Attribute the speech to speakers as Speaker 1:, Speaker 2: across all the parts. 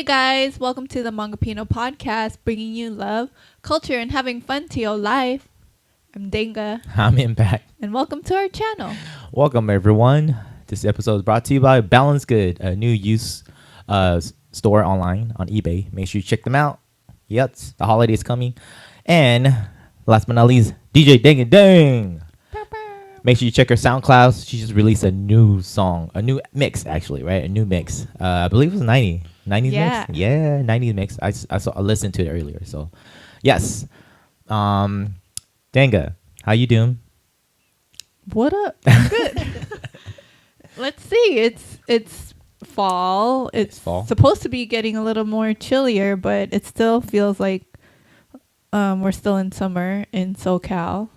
Speaker 1: Hey guys, welcome to the Hmongipino Podcast, bringing you love, culture, and having fun to your life. I'm Danga.
Speaker 2: I'm Impact.
Speaker 1: And welcome to our channel.
Speaker 2: Welcome, everyone. This episode is brought to you by Boundless Goodz, a new use store online on eBay. Make sure you check them out. Yes, the holiday is coming. And last but not least, djdangadang. Make sure you check her Soundcloud. She just released a new song, a new mix, actually, right? A new mix. I believe it was 90s
Speaker 1: Yeah.
Speaker 2: mix. Yeah, 90s mix. I listened to it earlier. So, yes. Danga, how you doing?
Speaker 1: What up? Good. Let's see. It's fall. It's
Speaker 2: fall.
Speaker 1: supposed to be getting a little more chillier, but it still feels like we're still in summer in SoCal.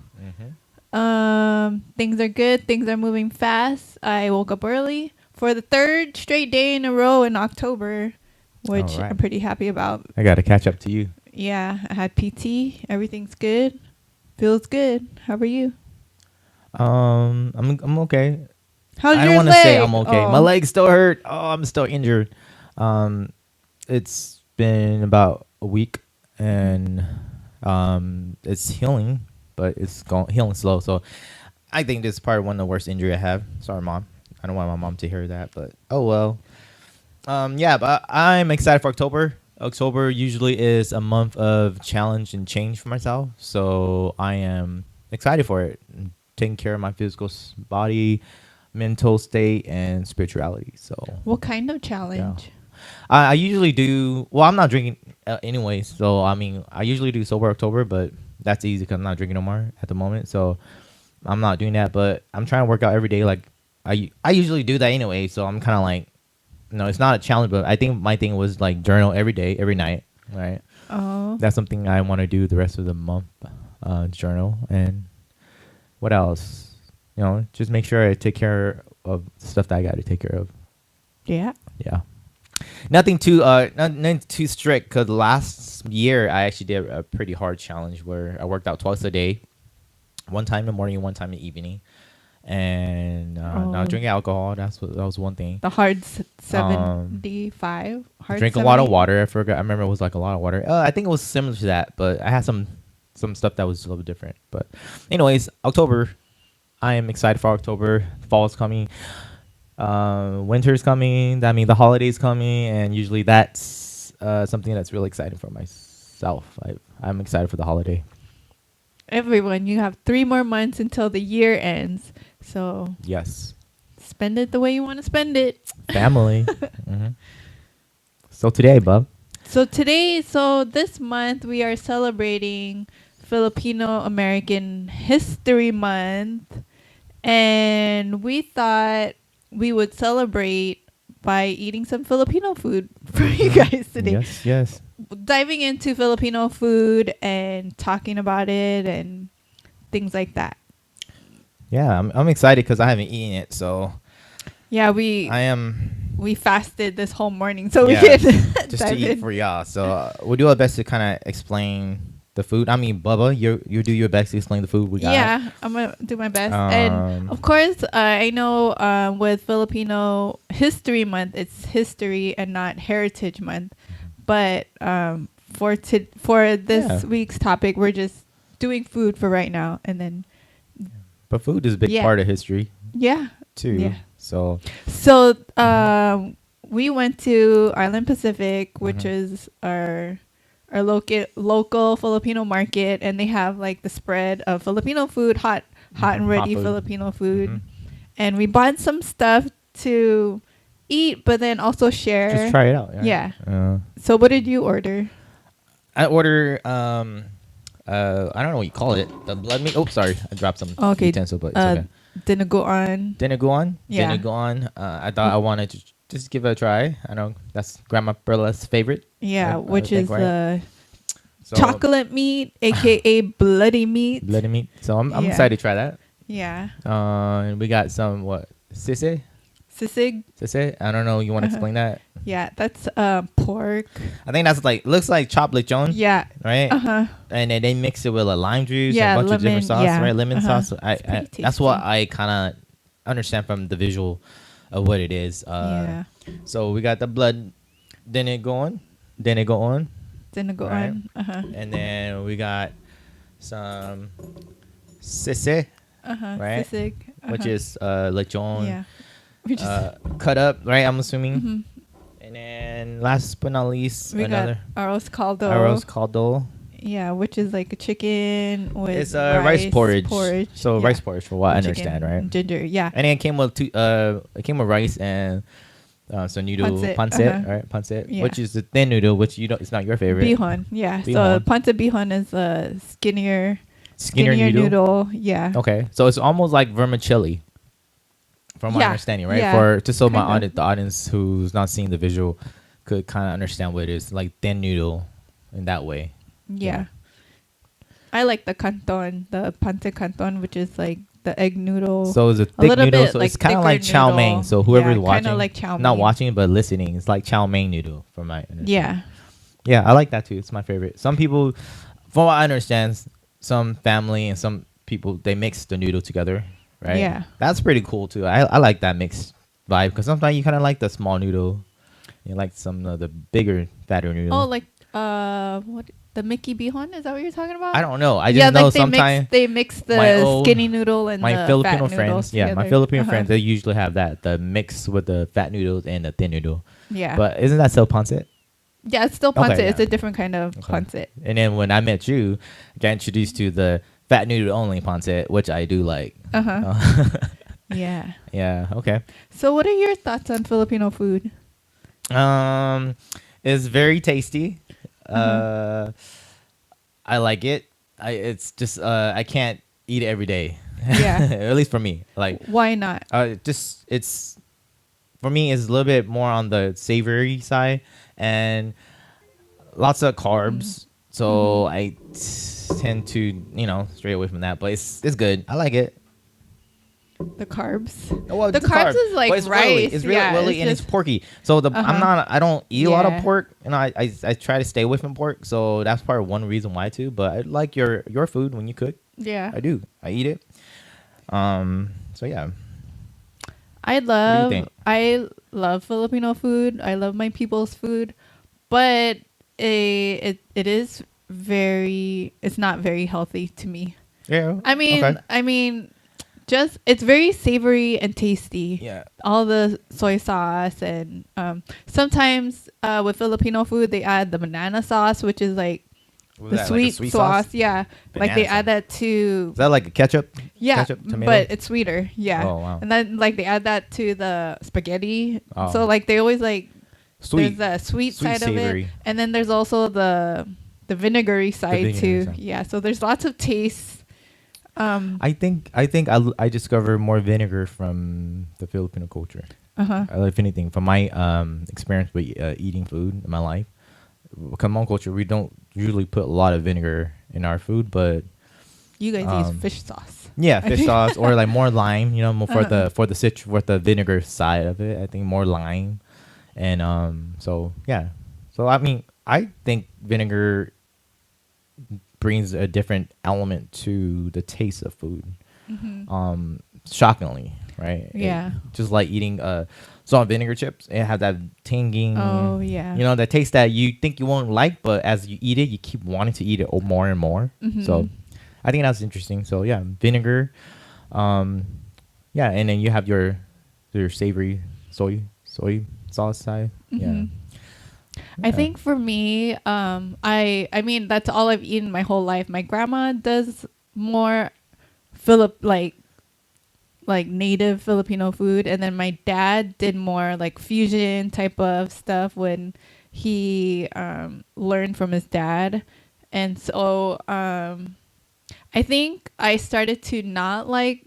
Speaker 1: Things are good. Things are moving fast. I woke up early for the third straight day in a row in October, which
Speaker 2: Alright.
Speaker 1: I'm pretty happy about.
Speaker 2: I got to catch up to you.
Speaker 1: Yeah, I had PT. Everything's good. Feels good. How are you?
Speaker 2: I'm okay.
Speaker 1: How's
Speaker 2: I
Speaker 1: your
Speaker 2: don't want to
Speaker 1: leg?
Speaker 2: say I'm okay.
Speaker 1: Oh.
Speaker 2: My leg still hurt. Oh, I'm still injured. It's been about a week, and it's healing, but it's healing slow. So I think this is probably one of the worst injury I have. Sorry, Mom. I don't want my mom to hear that, but oh well. Yeah, but I'm excited for October. October usually is a month of challenge and change for myself, so I am excited for it. Taking care of my physical body, mental state, and spirituality. So
Speaker 1: What kind of challenge?
Speaker 2: I usually do. Well, I'm not drinking anyway, so I mean, I usually do sober October, but that's easy because I'm not drinking no more at the moment. So I'm not doing that, but I'm trying to work out every day. Like I usually do that anyway, so I'm kind of like, no, it's not a challenge, but I think my thing was like journal every day, every night, right?
Speaker 1: Oh.
Speaker 2: That's something I want to do the rest of the month. Journal. And what else? You know, just make sure I take care of the stuff that I got to take care of.
Speaker 1: Yeah.
Speaker 2: Yeah. Nothing too nothing too strict, because last year I actually did a pretty hard challenge where I worked out twice a day, one time in the morning, one time in the evening, and not drinking alcohol. That was one thing.
Speaker 1: The hard 75. Hard
Speaker 2: Drink a
Speaker 1: 70?
Speaker 2: lot of water. I forgot. I remember it was like a lot of water. I think it was similar to that, but I had some stuff that was a little different. But anyways, October. I am excited for October. Fall is coming. Winter's coming. That means the holidays coming, and usually that's something that's really exciting for myself. I'm excited for the holiday.
Speaker 1: Everyone, you have 3 more months until the year ends. So
Speaker 2: Yes,
Speaker 1: spend it the way you want to spend it.
Speaker 2: family. So today, bub.
Speaker 1: So this month we are celebrating Filipino American History Month, and we thought we would celebrate by eating some Filipino food for you guys today.
Speaker 2: Yes.
Speaker 1: Diving into Filipino food and talking about it and things like that.
Speaker 2: Yeah, I'm excited because I haven't eaten it, so
Speaker 1: Yeah,
Speaker 2: I am
Speaker 1: we fasted this whole morning so we
Speaker 2: Yeah,
Speaker 1: could
Speaker 2: just to
Speaker 1: dive
Speaker 2: eat
Speaker 1: in.
Speaker 2: for y'all. So we'll do our best to kind of explain the food. I mean, Bubba, you do your best to explain the food we got.
Speaker 1: Yeah, I'm gonna do my best. And of course, I know with Filipino History Month, it's history and not Heritage Month. But for this week's topic, we're just doing food for right now, and then
Speaker 2: But food is a big part of history too.
Speaker 1: Yeah.
Speaker 2: So
Speaker 1: we went to Island Pacific, which is our local Filipino market, and they have like the spread of Filipino food, hot and ready Filipino food. And we bought some stuff to eat, but then also share.
Speaker 2: just try it out.
Speaker 1: Yeah. So what did you order?
Speaker 2: I order I don't know what you call it. The blood meat. Oh, sorry, I dropped some utensil, but it's okay.
Speaker 1: Dinuguan.
Speaker 2: Dinuguan.
Speaker 1: Yeah.
Speaker 2: Dinuguan. I thought I wanted to just give it a try. I know that's Grandma Perla's favorite.
Speaker 1: Yeah, which
Speaker 2: think,
Speaker 1: is
Speaker 2: right? So,
Speaker 1: chocolate meat, aka bloody meat.
Speaker 2: bloody meat. So I'm excited to try that.
Speaker 1: Yeah.
Speaker 2: And we got some sisig.
Speaker 1: Sisig.
Speaker 2: Sisig. I don't know. You want to explain that?
Speaker 1: Yeah, that's pork.
Speaker 2: I think that's looks like chopped lechon.
Speaker 1: Yeah.
Speaker 2: Right. And then they mix it with a lime juice and a bunch of different sauce, right? Lemon sauce. So that's what I kind of understand from the visual of what it is. So we got the blood dinagoon, right? And then we got some sisig, right?
Speaker 1: Sisig.
Speaker 2: Which is lechon,
Speaker 1: Yeah. We just
Speaker 2: cut up, right? I'm assuming.
Speaker 1: mm-hmm.
Speaker 2: And then last but not least,
Speaker 1: We
Speaker 2: another
Speaker 1: got arroz caldo.
Speaker 2: arroz caldo.
Speaker 1: Yeah, which is like a chicken with
Speaker 2: It's rice porridge. So
Speaker 1: yeah.
Speaker 2: rice porridge, for what I
Speaker 1: Chicken,
Speaker 2: understand, right?
Speaker 1: Ginger, yeah.
Speaker 2: And then it came with rice and some noodle pancit, right? Pancit,
Speaker 1: Yeah.
Speaker 2: which is the thin noodle, which you don't. It's not your favorite.
Speaker 1: Bihon, yeah. So
Speaker 2: Bihon.
Speaker 1: pancit bihon is a skinnier
Speaker 2: Skinner
Speaker 1: noodle. Yeah.
Speaker 2: Okay, so it's almost like vermicelli, from my
Speaker 1: Yeah.
Speaker 2: understanding, right?
Speaker 1: Yeah.
Speaker 2: For just so my
Speaker 1: Kinda.
Speaker 2: the audience who's not seeing the visual could kind of understand what it is, like thin noodle, in that way.
Speaker 1: Yeah. I like the canton, the pancit canton, which is like the egg noodle.
Speaker 2: So it's a
Speaker 1: A
Speaker 2: thick
Speaker 1: little
Speaker 2: noodle,
Speaker 1: bit
Speaker 2: so
Speaker 1: like
Speaker 2: it's kind of
Speaker 1: thicker
Speaker 2: like chow
Speaker 1: noodle.
Speaker 2: mein. So whoever's
Speaker 1: Yeah,
Speaker 2: watching,
Speaker 1: kinda like chow
Speaker 2: not
Speaker 1: mein.
Speaker 2: watching but listening, it's like chow mein noodle, from my understanding.
Speaker 1: Yeah.
Speaker 2: Yeah, I like that too. It's my favorite. Some people, from what I understand, some family and some people, they mix the noodle together, right?
Speaker 1: Yeah.
Speaker 2: That's pretty cool too. I like that mixed vibe, because sometimes you kind of like the small noodle. You like some of the bigger, fatter noodle.
Speaker 1: Oh, like what, the Mickey bihon? Is that what you're talking about?
Speaker 2: I don't know. I just know sometimes
Speaker 1: they mix
Speaker 2: my
Speaker 1: the
Speaker 2: old-
Speaker 1: skinny noodle and
Speaker 2: my
Speaker 1: the
Speaker 2: Filipino
Speaker 1: fat
Speaker 2: friends,
Speaker 1: noodles
Speaker 2: my
Speaker 1: together.
Speaker 2: Filipino friends, they usually have that, the mix with the fat noodles and the thin noodle.
Speaker 1: Yeah.
Speaker 2: But isn't that still pancit?
Speaker 1: Yeah, it's still pancit.
Speaker 2: Okay,
Speaker 1: It's
Speaker 2: yeah.
Speaker 1: a different kind of pancit.
Speaker 2: And then when I met you, I got introduced to the fat noodle only pancit, which I do like.
Speaker 1: Yeah.
Speaker 2: Yeah. Okay.
Speaker 1: So, what are your thoughts on Filipino food?
Speaker 2: It's very tasty. I like it. It's just I can't eat it every day.
Speaker 1: Yeah.
Speaker 2: At least for me. Like
Speaker 1: Why not?
Speaker 2: just it's for me it's a little bit more on the savory side and lots of carbs. So I tend to, stray away from that, but it's good. I like it.
Speaker 1: The carbs.
Speaker 2: Well,
Speaker 1: The carbs is like
Speaker 2: but it's
Speaker 1: rice.
Speaker 2: Really, it's really,
Speaker 1: Yeah,
Speaker 2: really
Speaker 1: it's
Speaker 2: and it's
Speaker 1: just-
Speaker 2: porky. So I don't eat a lot of
Speaker 1: Yeah.
Speaker 2: pork, and I try to stay away from pork. So that's probably one reason why too. But I like your food when you cook.
Speaker 1: Yeah.
Speaker 2: I do. I eat it. So yeah.
Speaker 1: I
Speaker 2: think?
Speaker 1: love Filipino food. I love my people's food, but it is it's not very healthy to me.
Speaker 2: Yeah.
Speaker 1: I mean,
Speaker 2: okay.
Speaker 1: just it's very savory and tasty.
Speaker 2: Yeah.
Speaker 1: All the soy sauce and sometimes with Filipino food they add the banana sauce, which is like
Speaker 2: Was
Speaker 1: the
Speaker 2: that
Speaker 1: sweet,
Speaker 2: like a
Speaker 1: sauce. Yeah, like they
Speaker 2: Banana
Speaker 1: add that to
Speaker 2: Is that like a ketchup?
Speaker 1: yeah,
Speaker 2: Ketchup, tomato?
Speaker 1: but it's sweeter. Yeah.
Speaker 2: Oh, wow.
Speaker 1: And then like they add that to the spaghetti.
Speaker 2: Oh.
Speaker 1: So like they always like
Speaker 2: Sweet.
Speaker 1: there's the sweet side
Speaker 2: savory.
Speaker 1: of it, and then there's also the vinegary side
Speaker 2: vinegary
Speaker 1: too.
Speaker 2: side.
Speaker 1: Yeah. So there's lots of taste.
Speaker 2: I think I discovered more vinegar from the Filipino culture. If anything, from my experience with eating food in my life, Hmong culture, we don't usually put a lot of vinegar in our food, but
Speaker 1: You guys use fish sauce.
Speaker 2: yeah, fish sauce or like more lime, more for the vinegar side of it. I think more lime, and so yeah, so I mean, I think vinegar brings a different element to the taste of food. Shockingly, right?
Speaker 1: Yeah.
Speaker 2: Just like eating salt and vinegar chips, it have that tinging.
Speaker 1: Oh, yeah.
Speaker 2: That taste that you think you won't like, but as you eat it, you keep wanting to eat it more and more. So, I think that's interesting. So yeah, vinegar. Yeah, and then you have your savory soy sauce side. Yeah.
Speaker 1: I think for me, I mean that's all I've eaten my whole life. My grandma does more like native Filipino food, and then my dad did more like fusion type of stuff when he learned from his dad. And so I think I started to not like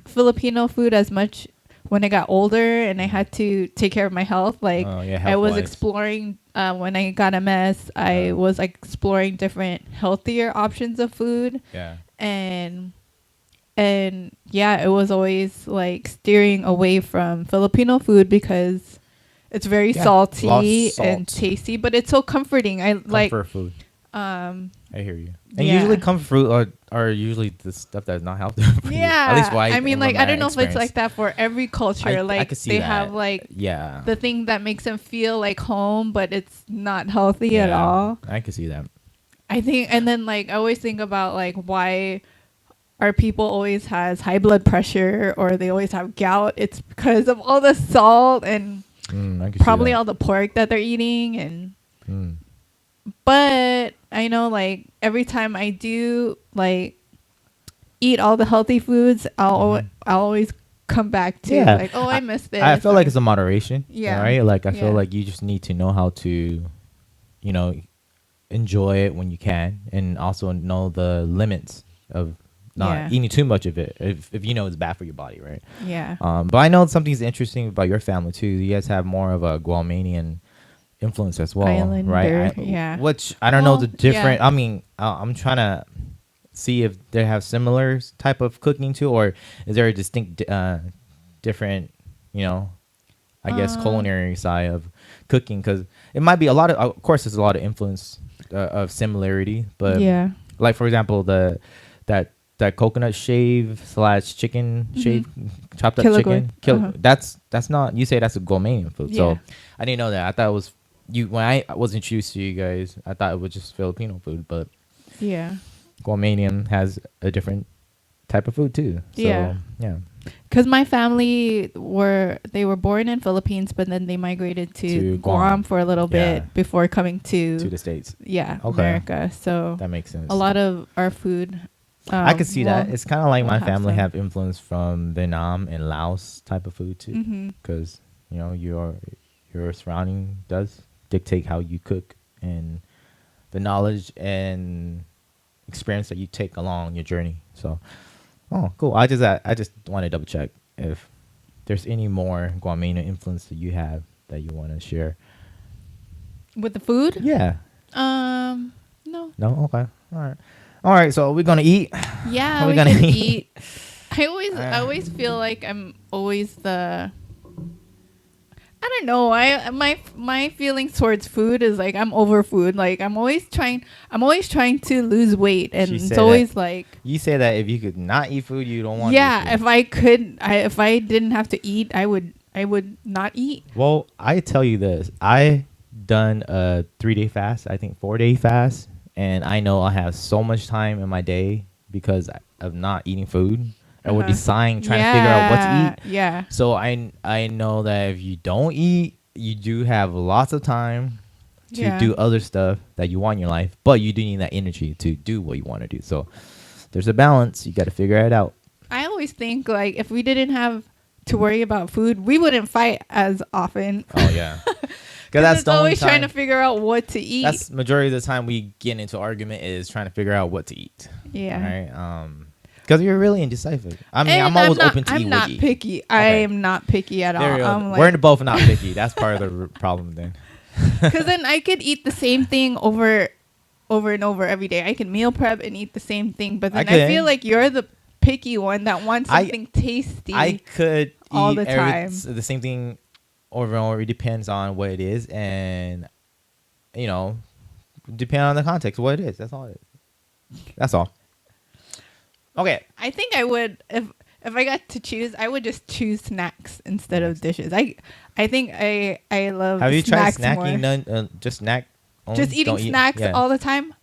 Speaker 1: Filipino food as much when I got older and I had to take care of my health. Like I was exploring when I got MS, I was like exploring different healthier options of food.
Speaker 2: Yeah.
Speaker 1: And yeah, it was always like steering away from Filipino food because it's very salty
Speaker 2: salt.
Speaker 1: and tasty, but it's so comforting. I like
Speaker 2: Comfort food. I hear you. And
Speaker 1: Yeah.
Speaker 2: usually comfort food are usually the stuff that's not healthy for you.
Speaker 1: Yeah.
Speaker 2: At least why
Speaker 1: I mean, like,
Speaker 2: from
Speaker 1: I don't
Speaker 2: my
Speaker 1: know if it's
Speaker 2: experience.
Speaker 1: like that for every culture.
Speaker 2: I
Speaker 1: Like,
Speaker 2: could see
Speaker 1: they
Speaker 2: that.
Speaker 1: have like
Speaker 2: Yeah.
Speaker 1: the thing that makes them feel like home, but it's not healthy at all.
Speaker 2: I could see that.
Speaker 1: I think, and then like I always think about like why our people always has high blood pressure or they always have gout. It's because of all the salt and
Speaker 2: I could
Speaker 1: probably
Speaker 2: see that.
Speaker 1: all the pork that they're eating. And
Speaker 2: Mm.
Speaker 1: but I know like every time I do like eat all the healthy foods, I'll always come back to like, oh, I missed this.
Speaker 2: I feel like it's a moderation.
Speaker 1: Yeah.
Speaker 2: Right. Like I feel
Speaker 1: Yeah.
Speaker 2: like you just need to know how to, you know, enjoy it when you can, and also know the limits of not eating too much of it if you know it's bad for your body, right?
Speaker 1: Yeah.
Speaker 2: But I know something's interesting about your family too. You guys have more of a Guamanian influence as well,
Speaker 1: Islander,
Speaker 2: right?
Speaker 1: yeah.
Speaker 2: Which I don't know
Speaker 1: Well,
Speaker 2: the different.
Speaker 1: yeah.
Speaker 2: I mean, I'm trying to see if they have similar type of cooking too, or is there a distinct, different, you know, I guess culinary side of cooking? Because it might be a lot of course, there's a lot of influence of similarity, but
Speaker 1: Yeah.
Speaker 2: like for example, that coconut shave / chicken shave, chopped up
Speaker 1: Killigoi.
Speaker 2: chicken. That's not, you say that's a Guamanian food.
Speaker 1: Yeah.
Speaker 2: So I didn't know that. I thought it was when I was introduced to you guys, I thought it was just Filipino food, but
Speaker 1: Yeah.
Speaker 2: Guamanian has a different type of food too. So,
Speaker 1: Yeah.
Speaker 2: yeah.
Speaker 1: Because my family were born in Philippines, but then they migrated to Guam for a little
Speaker 2: Yeah.
Speaker 1: bit before coming to
Speaker 2: To the States.
Speaker 1: yeah,
Speaker 2: Okay.
Speaker 1: America. So
Speaker 2: That makes sense.
Speaker 1: a lot of our food.
Speaker 2: I could see that.
Speaker 1: well,
Speaker 2: It's kind of like my
Speaker 1: we'll have
Speaker 2: family
Speaker 1: some.
Speaker 2: have influence from Vietnam and Laos type of food too,
Speaker 1: Mhm.
Speaker 2: because you know your surrounding does dictate how you cook and the knowledge and experience that you take along your journey. So, oh, cool. I just want to double check if there's any more Guamanian influence that you have that you want to share.
Speaker 1: With the food?
Speaker 2: Yeah.
Speaker 1: No.
Speaker 2: No. Okay. All right. So we're gonna eat.
Speaker 1: Yeah,
Speaker 2: Are we
Speaker 1: we
Speaker 2: gonna
Speaker 1: can
Speaker 2: eat?
Speaker 1: eat. I always feel like I'm always the. I don't know. My feelings towards food is like I'm over food. Like I'm always trying to lose weight, and
Speaker 2: She
Speaker 1: it's
Speaker 2: said
Speaker 1: always
Speaker 2: that.
Speaker 1: like.
Speaker 2: You say that if you could not eat food, you don't want.
Speaker 1: Yeah,
Speaker 2: to eat food.
Speaker 1: if I could, if I didn't have to eat, I would not eat.
Speaker 2: Well, I tell you this. I done a 3-day fast, I think 4-day fast, and I know I have so much time in my day because of not eating food. I would be trying to figure out what to eat.
Speaker 1: Yeah.
Speaker 2: So I know that if you don't eat, you do have lots of time to do other stuff that you want in your life, but you do need that energy to do what you want to do. So there's a balance. You got to figure it out.
Speaker 1: I always think like if we didn't have to worry about food, we wouldn't fight as often.
Speaker 2: Oh yeah.
Speaker 1: Because
Speaker 2: that's
Speaker 1: it's
Speaker 2: the only
Speaker 1: always trying
Speaker 2: time-
Speaker 1: to figure out what to eat.
Speaker 2: That's majority of the time we get into argument is trying to figure out what to eat.
Speaker 1: Yeah.
Speaker 2: Right. Because you're really indecisive. I mean,
Speaker 1: And
Speaker 2: I'm always
Speaker 1: not,
Speaker 2: open to
Speaker 1: I'm
Speaker 2: eat
Speaker 1: not
Speaker 2: what you eat.
Speaker 1: picky. I am not picky at all.
Speaker 2: There you go.
Speaker 1: I'm
Speaker 2: We're
Speaker 1: like,
Speaker 2: both not picky. That's part of the problem then.
Speaker 1: because then I could eat the same thing over and over every day. I can meal prep and eat the same thing, but then I feel like you're the picky one that wants something tasty.
Speaker 2: I could
Speaker 1: all
Speaker 2: eat
Speaker 1: the time.
Speaker 2: the same thing over and over. It depends on what it is, and you know, depending on the context, what it is. That's all it is. That's all. Okay.
Speaker 1: I think I would if I got to choose, I would just choose snacks instead of dishes. I think I love.
Speaker 2: Have you tried
Speaker 1: snacks
Speaker 2: snacking?
Speaker 1: more.
Speaker 2: Just snack. Only?
Speaker 1: Just eating
Speaker 2: Don't eat-
Speaker 1: snacks
Speaker 2: yeah.
Speaker 1: all the time?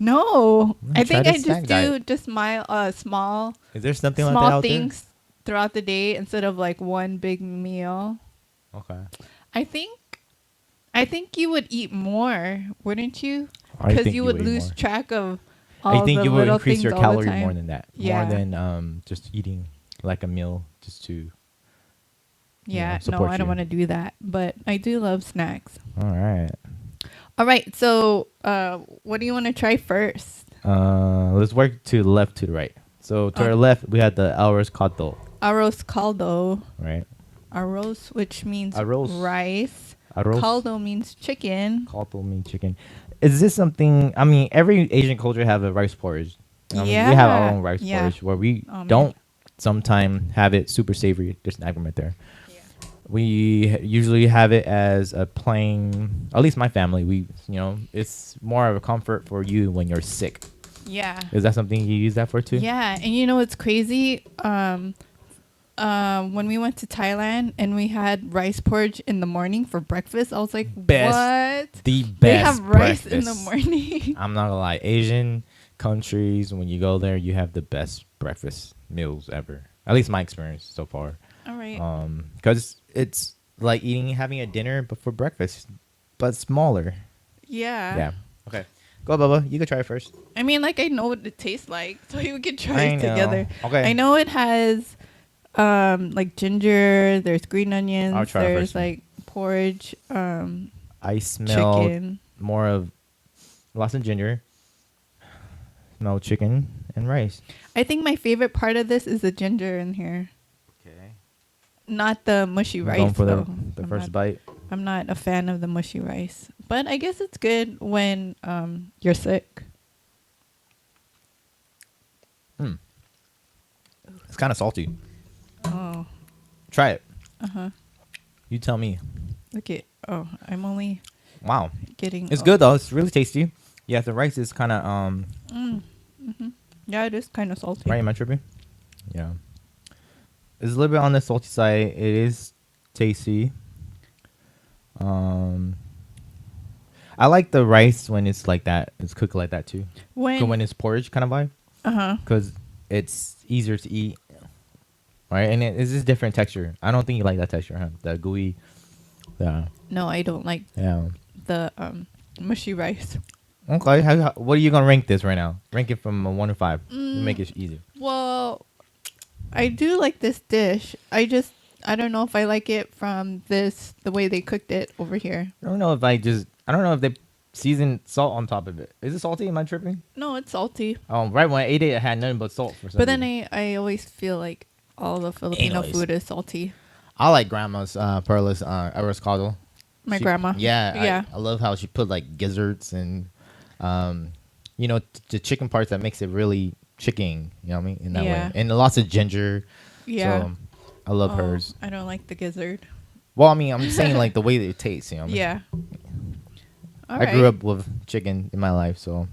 Speaker 1: No, I
Speaker 2: try
Speaker 1: think
Speaker 2: the
Speaker 1: I
Speaker 2: snack
Speaker 1: just do
Speaker 2: diet.
Speaker 1: just my small
Speaker 2: Is there something like that out
Speaker 1: things throughout the day instead of like one big meal.
Speaker 2: there? Okay.
Speaker 1: I think you would eat more, wouldn't you?
Speaker 2: I
Speaker 1: Because
Speaker 2: think
Speaker 1: you would
Speaker 2: eat
Speaker 1: lose
Speaker 2: more.
Speaker 1: track of all
Speaker 2: I think
Speaker 1: the
Speaker 2: you would
Speaker 1: little
Speaker 2: increase
Speaker 1: things
Speaker 2: your
Speaker 1: all the
Speaker 2: calorie
Speaker 1: time.
Speaker 2: more than that.
Speaker 1: Yeah.
Speaker 2: More than just eating like a meal just to.
Speaker 1: Yeah, no,
Speaker 2: support
Speaker 1: I don't
Speaker 2: you.
Speaker 1: want to do that, but I do love snacks.
Speaker 2: All right.
Speaker 1: All right, so what do you want to try first?
Speaker 2: Let's work to the left to the right. So to our left, we had the arroz caldo,
Speaker 1: Arroz caldo.
Speaker 2: right?
Speaker 1: Arroz, which means
Speaker 2: Arroz.
Speaker 1: rice.
Speaker 2: Arroz
Speaker 1: Caldo means chicken.
Speaker 2: caldo means chicken. Is this something? I mean, every Asian culture have a rice porridge. I mean, we have our
Speaker 1: Yeah.
Speaker 2: own rice
Speaker 1: Yeah.
Speaker 2: porridge where we
Speaker 1: Oh, man.
Speaker 2: don't sometimes have it super savory. There's an agreement there. We usually have it as a plain. At least my family. It's more of a comfort for you when you're sick.
Speaker 1: Yeah.
Speaker 2: Is that something you use that for too?
Speaker 1: Yeah, and you know what's crazy? When we went to Thailand and we had rice porridge in the morning for breakfast, I was like, what?
Speaker 2: The best.
Speaker 1: They have rice
Speaker 2: breakfast.
Speaker 1: in the morning.
Speaker 2: I'm not gonna lie. Asian countries, when you go there, you have the best breakfast meals ever. At least my experience so far.
Speaker 1: All right.
Speaker 2: Because it's like having a dinner but for breakfast, but smaller.
Speaker 1: Yeah.
Speaker 2: Yeah. Okay. Go, Bubba. You can try it first.
Speaker 1: I mean, like, I know what it tastes like, so we could try
Speaker 2: I
Speaker 1: it
Speaker 2: know.
Speaker 1: together.
Speaker 2: Okay.
Speaker 1: I know it has, like ginger. There's green onions.
Speaker 2: I'll try it
Speaker 1: There's
Speaker 2: first.
Speaker 1: like porridge.
Speaker 2: I smell
Speaker 1: Chicken.
Speaker 2: more of lots of ginger. No chicken and rice.
Speaker 1: I think my favorite part of this is the ginger in here,
Speaker 2: Okay.
Speaker 1: not the mushy rice.
Speaker 2: Going for
Speaker 1: though.
Speaker 2: the
Speaker 1: I'm
Speaker 2: first
Speaker 1: not-
Speaker 2: bite.
Speaker 1: I'm not a fan of the mushy rice, but I guess it's good when you're sick.
Speaker 2: It's kind of salty.
Speaker 1: Oh,
Speaker 2: Try it.
Speaker 1: uh-huh.
Speaker 2: You tell me.
Speaker 1: Okay. Oh, I'm only
Speaker 2: Wow.
Speaker 1: getting.
Speaker 2: It's good though. It's really tasty. Yeah, the rice is kind of
Speaker 1: Yeah, it is kind of salty.
Speaker 2: right. Am I tripping? Yeah. It's a little bit on the salty side. It is tasty. I like the rice when it's like that. It's cooked like that too. When it's porridge kind of vibe,
Speaker 1: Uh-huh.
Speaker 2: because it's easier to eat, right? And it's just different texture. I don't think you like that texture, huh? The gooey. Yeah.
Speaker 1: No, I don't like
Speaker 2: Yeah.
Speaker 1: the mushy rice.
Speaker 2: Okay. What are you gonna rank this right now? Rank it from a 1 to 5. To make it easy.
Speaker 1: Well, I do like this dish. I don't know if I like it from the way they cooked it over here.
Speaker 2: I don't know if they seasoned salt on top of it. Is it salty? Am I tripping?
Speaker 1: No, it's salty.
Speaker 2: Right when I ate it, it had nothing but salt for some
Speaker 1: But then
Speaker 2: reason.
Speaker 1: I always feel like all the Filipino
Speaker 2: Anyways.
Speaker 1: food is salty.
Speaker 2: I like grandma's perlas arroz caldo.
Speaker 1: My grandma.
Speaker 2: Yeah.
Speaker 1: Yeah.
Speaker 2: I love how she put like gizzards and the chicken parts that makes it really chicken, you know what I mean? In that
Speaker 1: Yeah.
Speaker 2: way. And lots of ginger.
Speaker 1: Yeah.
Speaker 2: So I love hers.
Speaker 1: I don't like the gizzard.
Speaker 2: Well, I mean, I'm saying like the way that it tastes, you know what I mean?
Speaker 1: Yeah.
Speaker 2: I grew up with chicken in my life, so.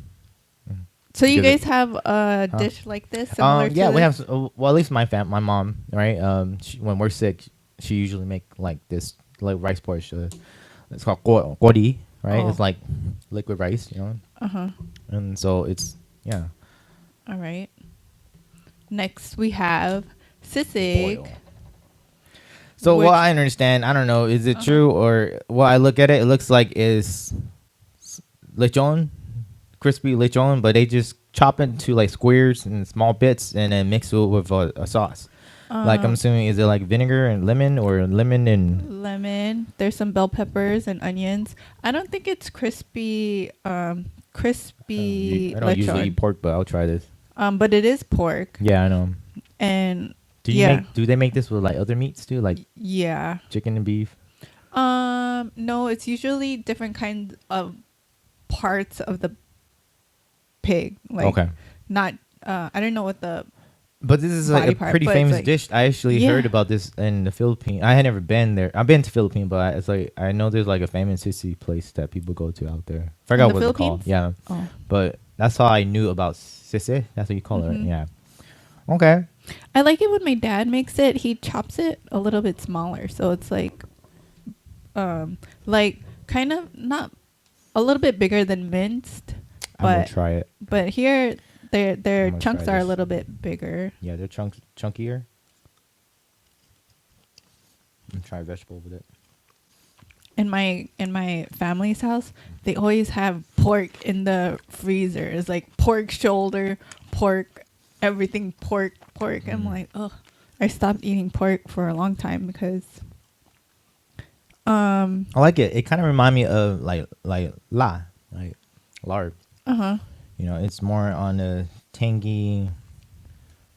Speaker 1: So you
Speaker 2: gizzard.
Speaker 1: guys have a dish like this? Similar
Speaker 2: Yeah,
Speaker 1: to
Speaker 2: we
Speaker 1: this?
Speaker 2: have. Well, at least my mom, right? When we're sick, she usually make like this, like rice porridge. It's called gori, right?
Speaker 1: Oh.
Speaker 2: It's like liquid rice, you know.
Speaker 1: Uh-huh.
Speaker 2: And so it's
Speaker 1: All right. Next we have sisig.
Speaker 2: boil. So
Speaker 1: Which-
Speaker 2: what I understand, I don't know, is it true or what I look at it looks like is lechon, crispy lechon, but they just chop it into like squares and small bits and then mix it with a sauce. Like I'm assuming, is it like vinegar and lemon or lemon and
Speaker 1: Lemon. There's some bell peppers and onions. I don't think it's crispy. Crispy
Speaker 2: I don't usually
Speaker 1: lechon.
Speaker 2: eat pork, but I'll try this.
Speaker 1: But it is pork.
Speaker 2: Yeah, I know.
Speaker 1: And
Speaker 2: Do they make this with like other meats too, like
Speaker 1: yeah.
Speaker 2: chicken and beef?
Speaker 1: No, it's usually different kinds of parts of the pig. Like
Speaker 2: Okay.
Speaker 1: not I don't know what the
Speaker 2: But this is like
Speaker 1: body
Speaker 2: a
Speaker 1: part,
Speaker 2: pretty
Speaker 1: but it's
Speaker 2: famous
Speaker 1: like-
Speaker 2: dish. I actually
Speaker 1: Yeah.
Speaker 2: heard about this in the Philippines. I had never been there. I've been to Philippines, but it's like I know there's like a famous sissy place that people go to out there. Forgot
Speaker 1: the
Speaker 2: what it's called.
Speaker 1: Philippines?
Speaker 2: Yeah,
Speaker 1: oh.
Speaker 2: but that's how I knew about sissy. That's what you call it, right?
Speaker 1: Mhm.
Speaker 2: Yeah. Okay.
Speaker 1: I like it when my dad makes it. He chops it a little bit smaller, so it's like kind of not a little bit bigger than minced,
Speaker 2: I'm gonna
Speaker 1: but
Speaker 2: try it.
Speaker 1: but here their
Speaker 2: gonna
Speaker 1: chunks
Speaker 2: try
Speaker 1: are a
Speaker 2: this.
Speaker 1: little bit bigger.
Speaker 2: Yeah, they're chunkier. I'm try vegetable with it.
Speaker 1: In my family's house, they always have pork in the freezer. It's like pork shoulder, pork, everything pork. I'm like, oh, I stopped eating pork for a long time because
Speaker 2: I like it. It kind of remind me of like lard.
Speaker 1: uh-huh.
Speaker 2: You know, it's more on the tangy,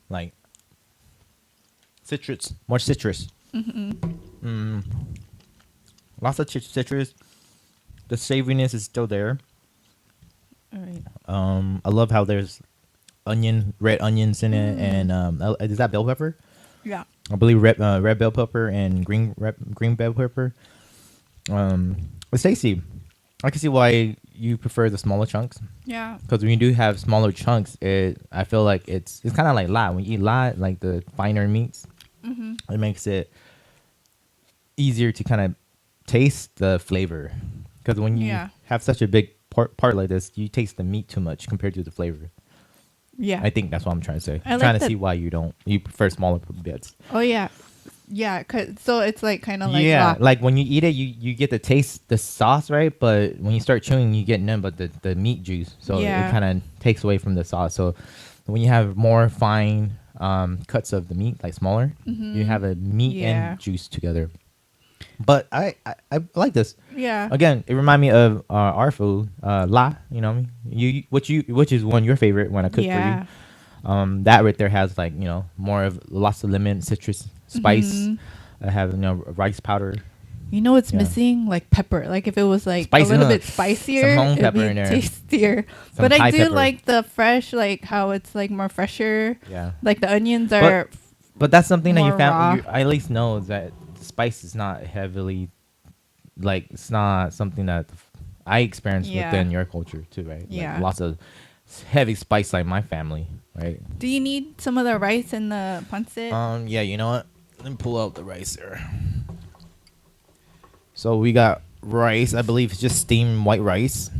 Speaker 2: like citrus, more citrus. Lots of citrus. The savoriness is still there.
Speaker 1: All right.
Speaker 2: I love how there's red onions in it, and is that bell pepper?
Speaker 1: Yeah.
Speaker 2: I believe red bell pepper and green bell pepper. It's tasty. I can see why you prefer the smaller chunks.
Speaker 1: Yeah.
Speaker 2: Because when you do have smaller chunks, I feel like it's kind of like la. When you eat la, like the finer meats, it makes it easier to kind of taste the flavor. Because when you have such a big part like this, you taste the meat too much compared to the flavor.
Speaker 1: Yeah.
Speaker 2: I think that's what I'm trying to say.
Speaker 1: I'm
Speaker 2: trying to see why you prefer smaller bits.
Speaker 1: Oh yeah. Yeah, so it's like kind of like
Speaker 2: like when you eat it, you get to taste the sauce, right? But when you start chewing, you get none but the meat juice. So it kind of takes away from the sauce. So when you have more fine cuts of the meat, like smaller, you have a meat and juice together. But I like this.
Speaker 1: Yeah.
Speaker 2: Again, it reminds me of our food, la. You know, which is one of your favorite when I cook for you. That right there has like more of lots of lemon, citrus, spice. I have rice powder.
Speaker 1: You know what's missing? Like pepper. Like if it was like spicy, a little bit spicier,
Speaker 2: some Hmong
Speaker 1: it'd
Speaker 2: pepper
Speaker 1: be
Speaker 2: in there.
Speaker 1: tastier. But I do like the fresh, like how it's like more fresher.
Speaker 2: Yeah.
Speaker 1: Like the onions are.
Speaker 2: But that's something that
Speaker 1: you
Speaker 2: at least know that spice is not heavily, like it's not something that I experienced within your culture too, right?
Speaker 1: Yeah.
Speaker 2: Like lots of heavy spice like my family, right?
Speaker 1: Do you need some of the rice in the pancit?
Speaker 2: Yeah, you know what? Let me pull out the rice there. So we got rice. I believe it's just steamed white rice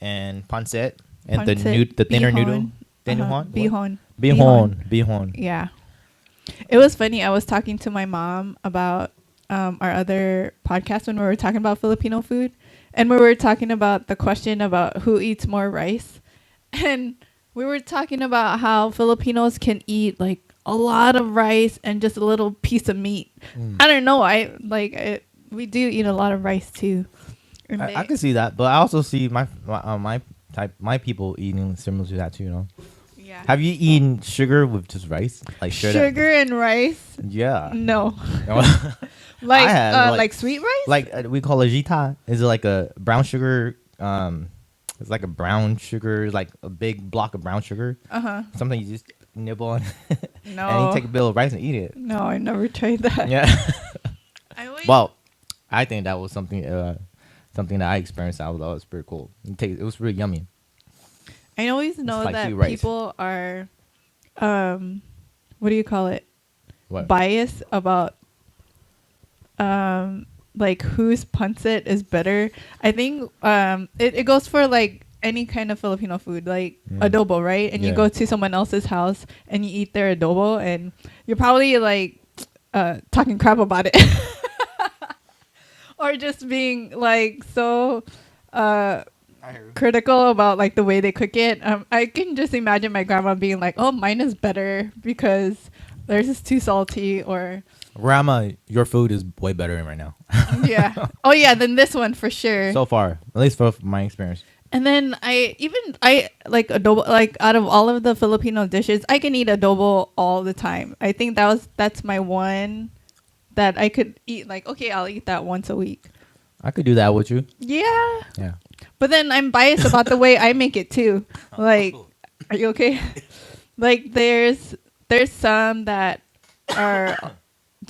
Speaker 2: and pancit and the thinner noodle.
Speaker 1: Bihon.
Speaker 2: Bihon.
Speaker 1: Yeah. It was funny. I was talking to my mom about our other podcast when we were talking about Filipino food, and we were talking about the question about who eats more rice, and we were talking about how Filipinos can eat like a lot of rice and just a little piece of meat. I don't know. We do eat a lot of rice too.
Speaker 2: I can see that, but I also see my people eating similar to that too.
Speaker 1: Yeah.
Speaker 2: Have you eaten sugar with just rice? Like
Speaker 1: sugar and rice?
Speaker 2: Yeah.
Speaker 1: No. Like sweet rice?
Speaker 2: Like we call it jita. Is it like a brown sugar? It's like a brown sugar, like a big block of brown sugar. Something you just nibble on.
Speaker 1: No.
Speaker 2: And you take a bit of rice and eat it.
Speaker 1: No, I never tried that.
Speaker 2: Yeah. Well, I think that was something that I experienced. I thought it was pretty cool. It was really yummy.
Speaker 1: I always know that people are, what do you call it?
Speaker 2: What?
Speaker 1: Biased about, like whose pancit is better. I think it goes for like any kind of Filipino food, like adobo, right? And you go to someone else's house and you eat their adobo, and you're probably like talking crap about it, or just being like so. Critical about like the way they cook it. I can just imagine my grandma being like, "Oh, mine is better because theirs is too salty," or
Speaker 2: "Grandma, your food is way better right now."
Speaker 1: Yeah. Oh yeah, then this one for sure.
Speaker 2: So far, at least from my experience.
Speaker 1: And then I like adobo. Like out of all of the Filipino dishes, I can eat adobo all the time. I think that's my one that I could eat. Like, okay, I'll eat that once a week.
Speaker 2: I could do that with you.
Speaker 1: Yeah.
Speaker 2: Yeah.
Speaker 1: But then I'm biased about the way I make it too. Like, are you okay? Like there's some that are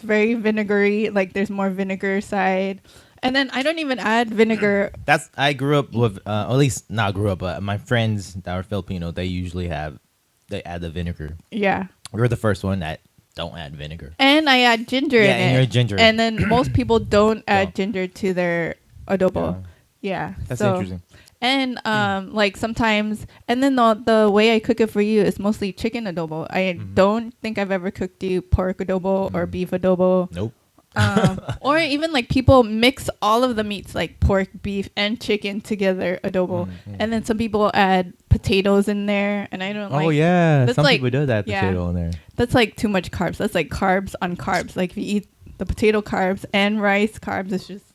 Speaker 1: very vinegary. Like there's more vinegar side. And then I don't even add vinegar.
Speaker 2: I grew up with, at least not grew up, but my friends that are Filipino, they add the vinegar. Yeah. We're the first one that don't add vinegar.
Speaker 1: And I add ginger in it.
Speaker 2: Yeah, and you're ginger.
Speaker 1: And then most people don't add ginger to their adobo. Yeah.
Speaker 2: That's interesting.
Speaker 1: And like sometimes, and then the way I cook it for you is mostly chicken adobo. I don't think I've ever cooked you pork adobo or beef adobo.
Speaker 2: Nope.
Speaker 1: Or even like people mix all of the meats like pork, beef, and chicken together adobo. And then some people add potatoes in there, and I don't like.
Speaker 2: Oh yeah, some
Speaker 1: like,
Speaker 2: people do that potato in there.
Speaker 1: That's like too much carbs. That's like carbs on carbs. Like if you eat the potato carbs and rice carbs, it's just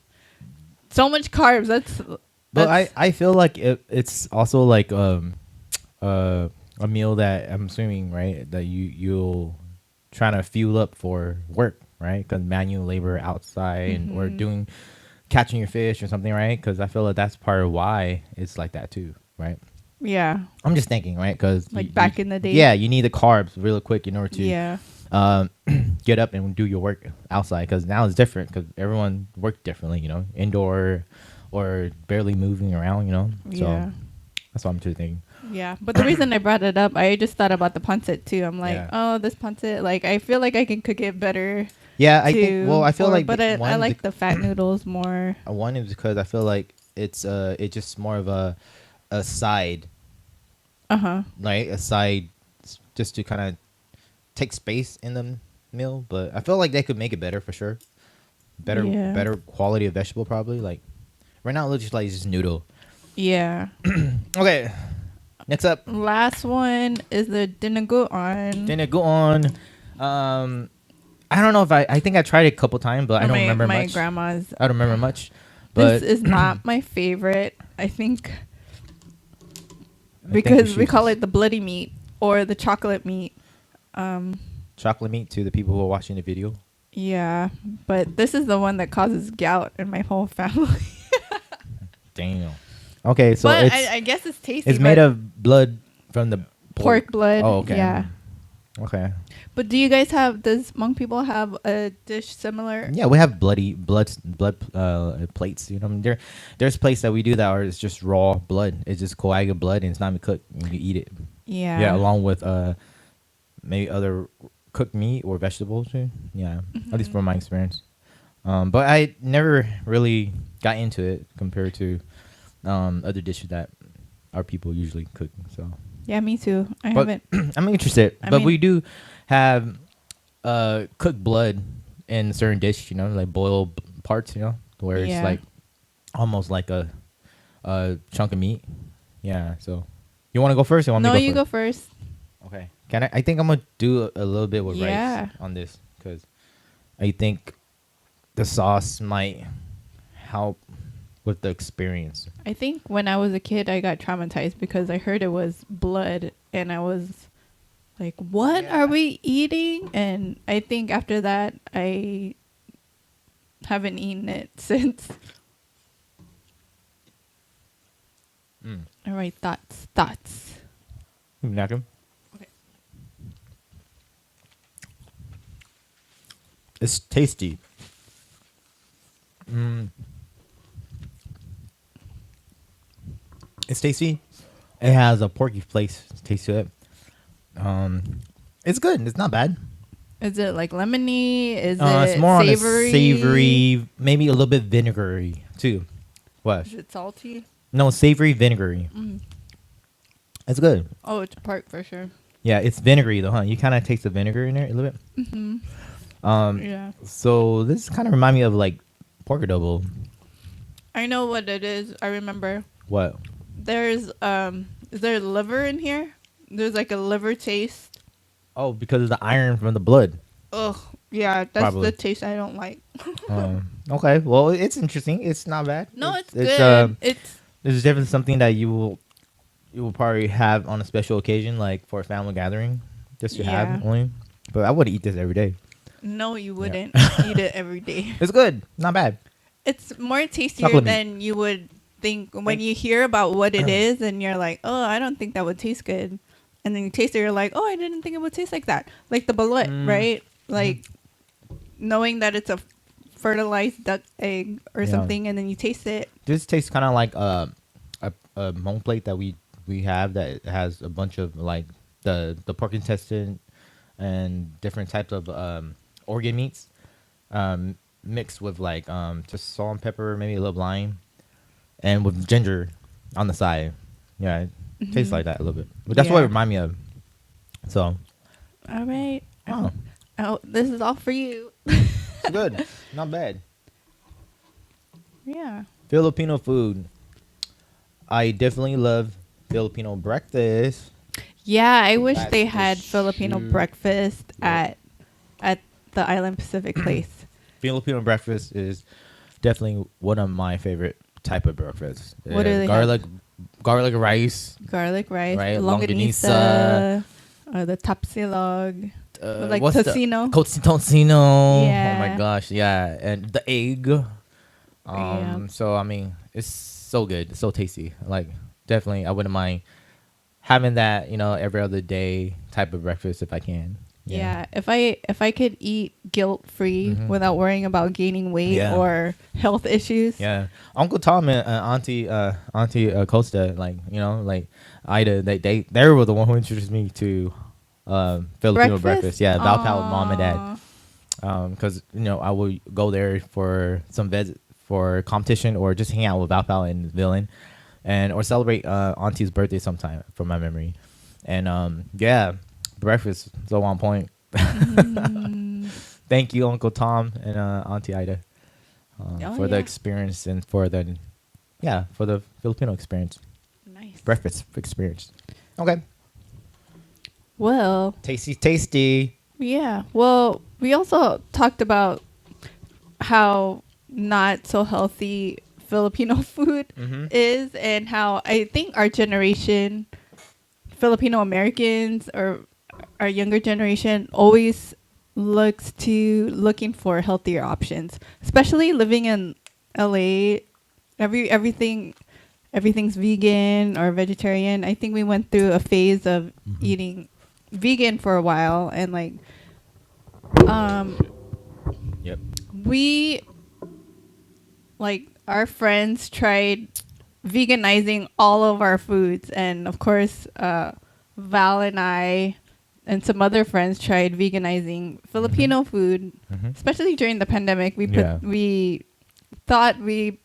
Speaker 1: so much carbs.
Speaker 2: But I feel like it's also like a meal that I'm assuming, right, that you'll trying to fuel up for work, right? Because manual labor outside or catching your fish or something, right? Because I feel like that's part of why it's like that too, right?
Speaker 1: Yeah.
Speaker 2: I'm just thinking, right? Because
Speaker 1: like back in the day.
Speaker 2: Yeah, you need the carbs real quick in order to get up and do your work outside, because now it's different because everyone works differently, indoor or barely moving around, So
Speaker 1: Yeah.
Speaker 2: that's what I'm thinking.
Speaker 1: Yeah, but the reason I brought it up, I just thought about the pancit too. I'm like,
Speaker 2: Yeah.
Speaker 1: oh, this pancit, like I feel like I can cook it better.
Speaker 2: Yeah, I think. Well, I feel like,
Speaker 1: but I like the fat noodles more.
Speaker 2: one is because I feel like it's just more of a side, like a side, just to kind of take space in the meal. But I feel like they could make it better for sure. Better quality of vegetable probably. Like right now it looks like just noodle.
Speaker 1: Yeah.
Speaker 2: Okay. Next up.
Speaker 1: Last one is the dinaguan.
Speaker 2: Dinaguan. I don't know if I think I tried it a couple times, but I don't remember much.
Speaker 1: My grandma's.
Speaker 2: I don't remember much. But
Speaker 1: this is not my favorite. I think because we call it the bloody meat or the chocolate meat.
Speaker 2: Chocolate meat to the people who are watching the video.
Speaker 1: Yeah, but this is the one that causes gout in my whole family.
Speaker 2: Damn. Okay, so
Speaker 1: but I guess it's tasty.
Speaker 2: It's made of blood from the
Speaker 1: pork blood.
Speaker 2: Oh, okay.
Speaker 1: Yeah.
Speaker 2: Okay.
Speaker 1: But does Hmong people have a dish similar?
Speaker 2: Yeah, we have blood plates. There's places that we do that are it's just raw blood. It's just coagulated blood and it's not even cooked. You can eat it.
Speaker 1: Yeah.
Speaker 2: Yeah, along with maybe other cooked meat or vegetables too. Yeah, at least from my experience. But I never really got into it compared to other dishes that our people usually cook. So
Speaker 1: yeah, me too. I haven't.
Speaker 2: I'm interested, but we do have cooked blood in certain dishes. Like boiled parts. Where it's like almost like a chunk of meat. Yeah. So you want to go first? Or want me to go
Speaker 1: you go first.
Speaker 2: Okay. Can I think I'm gonna do a little bit with rice on this because I think the sauce might help with the experience.
Speaker 1: I think when I was a kid, I got traumatized because I heard it was blood, and I was like, "What are we eating?" And I think after that, I haven't eaten it since. All right, thoughts.
Speaker 2: Knock him.
Speaker 1: Okay.
Speaker 2: It's tasty. It's tasty. It has a porky taste to it. It's good. It's not bad.
Speaker 1: Is it like lemony? Is it
Speaker 2: it's more
Speaker 1: savory?
Speaker 2: on a savory, maybe a little bit vinegary too. What?
Speaker 1: Is it salty?
Speaker 2: No, savory vinegary. It's good.
Speaker 1: Oh, it's pork for sure.
Speaker 2: Yeah, it's vinegary though, huh? You kind of taste the vinegar in there a little bit.
Speaker 1: Yeah.
Speaker 2: So this kind of remind me of like pork adobo.
Speaker 1: I know what it is. I remember.
Speaker 2: What?
Speaker 1: There's is there liver in here? There's like a liver taste.
Speaker 2: Oh, because of the iron from the blood.
Speaker 1: Ugh. Yeah, that's
Speaker 2: Probably.
Speaker 1: the taste I don't like.
Speaker 2: Okay, well, it's interesting. It's not bad.
Speaker 1: No, it's good.
Speaker 2: It's definitely something that you will probably have on a special occasion, like for a family gathering, just to have only. But I would eat this every day.
Speaker 1: No, you wouldn't eat it every day.
Speaker 2: It's good, not bad.
Speaker 1: It's more tastier than you would think when you hear about what it is, and you're like, oh, I don't think that would taste good. And then you taste it, you're like, oh, I didn't think it would taste like that. Like the balut, right? Like knowing that it's a fertilized duck egg or something, and then you taste it.
Speaker 2: This tastes kind of like a Hmong plate that we have that has a bunch of like the pork intestine and different types of organ meats mixed with like just salt and pepper, maybe a little lime, and with ginger on the side. Yeah, it tastes like that a little bit. But that's what it reminds me of. So.
Speaker 1: All right.
Speaker 2: Oh,
Speaker 1: this is all for you.
Speaker 2: It's good. Not bad.
Speaker 1: Yeah.
Speaker 2: Filipino food. I definitely love Filipino breakfast.
Speaker 1: Yeah, I wish they had Filipino breakfast at the Island Pacific place.
Speaker 2: Filipino breakfast is definitely one of my favorite type of breakfast.
Speaker 1: What do they
Speaker 2: garlic rice.
Speaker 1: Garlic rice,
Speaker 2: right?
Speaker 1: longanisa, or the tapsilog, like tocino.
Speaker 2: Tocino.
Speaker 1: Yeah.
Speaker 2: Oh my gosh, yeah, and the egg. So I mean, it's so good, so tasty. Like definitely, I wouldn't mind having that. Every other day type of breakfast if I can.
Speaker 1: Yeah. If I could eat guilt free without worrying about gaining weight or health issues.
Speaker 2: Yeah. Uncle Tom and Auntie Costa, like, you know, like Ida, they were the one who introduced me to Filipino breakfast. Yeah, Val Pal, mom and dad. Because you know I would go there for some for competition or just hang out with Val Pal and Villain, and or celebrate Auntie's birthday sometime from my memory, and yeah, breakfast so on point. Thank you, Uncle Tom and Auntie Ida, for the experience and for the Filipino experience.
Speaker 1: Nice
Speaker 2: breakfast experience. Okay.
Speaker 1: Well,
Speaker 2: tasty.
Speaker 1: Yeah. Well, we also talked about how not so healthy Filipino food is, and how I think our generation, Filipino Americans or our younger generation, always looking for healthier options, especially living in LA. Everything's vegan or vegetarian. I think we went through a phase of eating vegan for a while, and like we, like, our friends tried veganizing all of our foods, and of course Val and I and some other friends tried veganizing Filipino food, especially during the pandemic. We thought we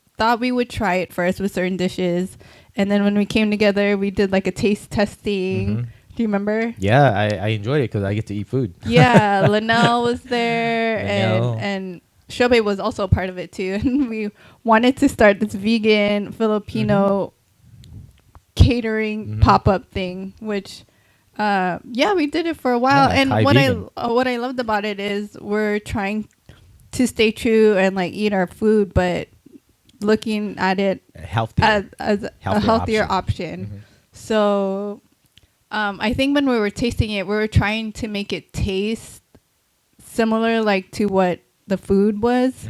Speaker 1: would try it first with certain dishes, and then when we came together we did like a taste testing. Do you remember?
Speaker 2: Yeah, I enjoyed it because I get to eat food.
Speaker 1: Yeah, Linnell was there, and Shobe was also a part of it too. And we wanted to start this vegan Filipino catering pop-up thing, which we did it for a while. And what I loved about it is we're trying to stay true and like eat our food, but looking at it as a healthier option. So I think when we were tasting it, we were trying to make it taste similar, like to what the food was,